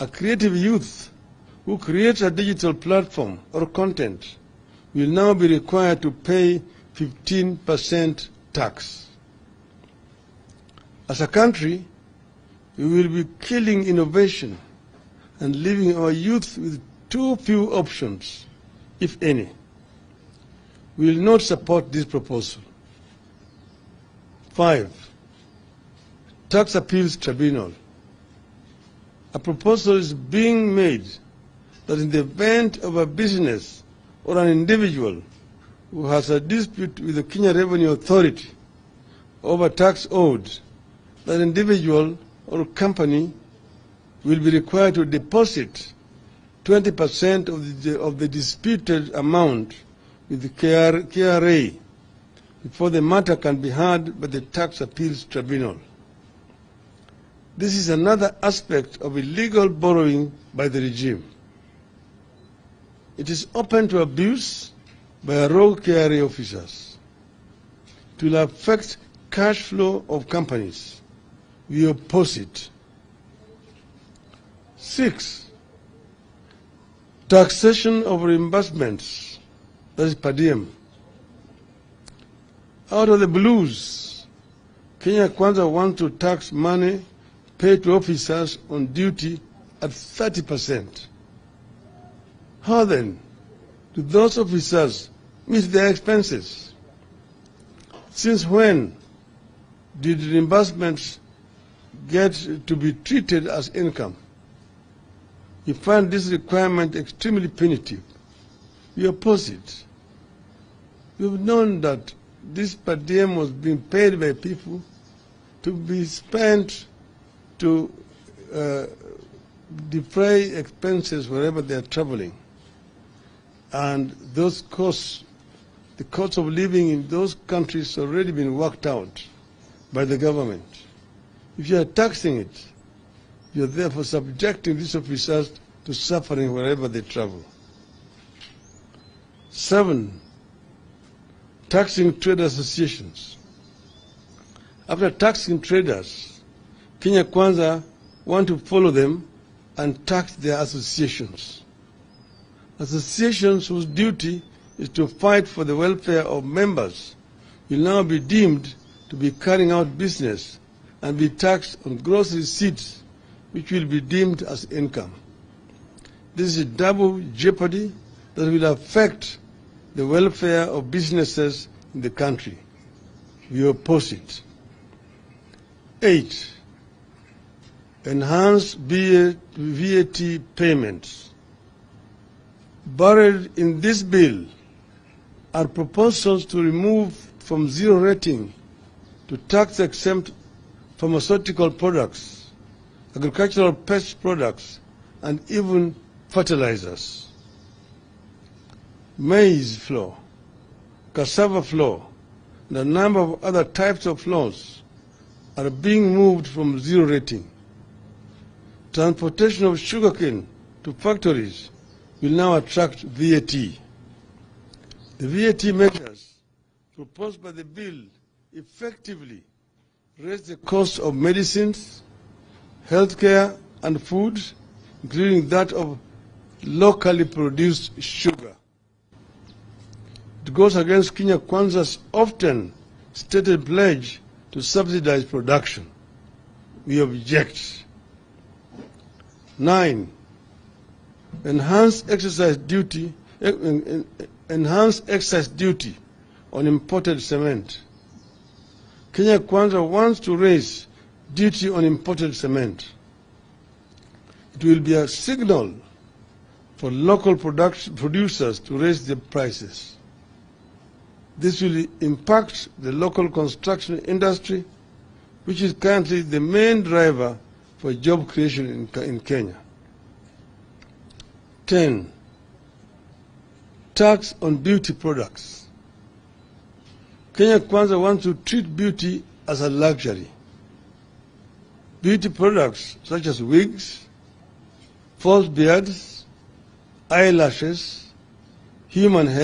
A creative youth who creates a digital platform or content will now be required to pay 15% tax. As a country, we will be killing innovation and leaving our youth with too few options, if any. We will not support this proposal. 5. Tax Appeals Tribunal. A proposal is being made that in the event of a business or an individual who has a dispute with the Kenya Revenue Authority over tax owed, that individual or company will be required to deposit 20% of the disputed amount with the KRA before the matter can be heard by the Tax Appeals Tribunal. This is another aspect of illegal borrowing by the regime. It is open to abuse by rogue KRA officers. It will affect cash flow of companies. We oppose it. 6. Taxation of reimbursements, that is per diem. Out of the blues, Kenya Kwanza wants to tax money paid to officers on duty at 30%. How then do those officers meet their expenses? Since when did reimbursements get to be treated as income? We find this requirement extremely punitive. We oppose it. We've known that this per diem was being paid by people to be spent to defray expenses wherever they are traveling. And those costs, the cost of living in those countries has already been worked out by the government. If you are taxing it, you are therefore subjecting these officers to suffering wherever they travel. 7. Taxing trade associations. After taxing traders, Kenya Kwanza want to follow them and tax their associations. Associations whose duty is to fight for the welfare of members will now be deemed to be carrying out business and be taxed on gross receipts, which will be deemed as income. This is a double jeopardy that will affect the welfare of businesses in the country. We oppose it. 8. Enhanced VAT payments. Buried in this bill are proposals to remove from zero rating to tax-exempt pharmaceutical products, agricultural pest products, and even fertilizers. Maize flour, cassava flour, and a number of other types of flours are being moved from zero rating. Transportation of sugarcane to factories will now attract VAT. The VAT measures proposed by the bill effectively raise the cost of medicines, healthcare, and food, including that of locally produced sugar. It goes against Kenya Kwanza's often stated pledge to subsidize production. We object. 9. Enhanced excise duty on imported cement. Kenya Kwanza wants to raise duty on imported cement. It will be a signal for local producers to raise their prices. This will impact the local construction industry, which is currently the main driver for job creation in Kenya. 10. Tax on beauty products. Kenya Kwanza wants to treat beauty as a luxury. Beauty products such as wigs, false beards, eyelashes, human hair,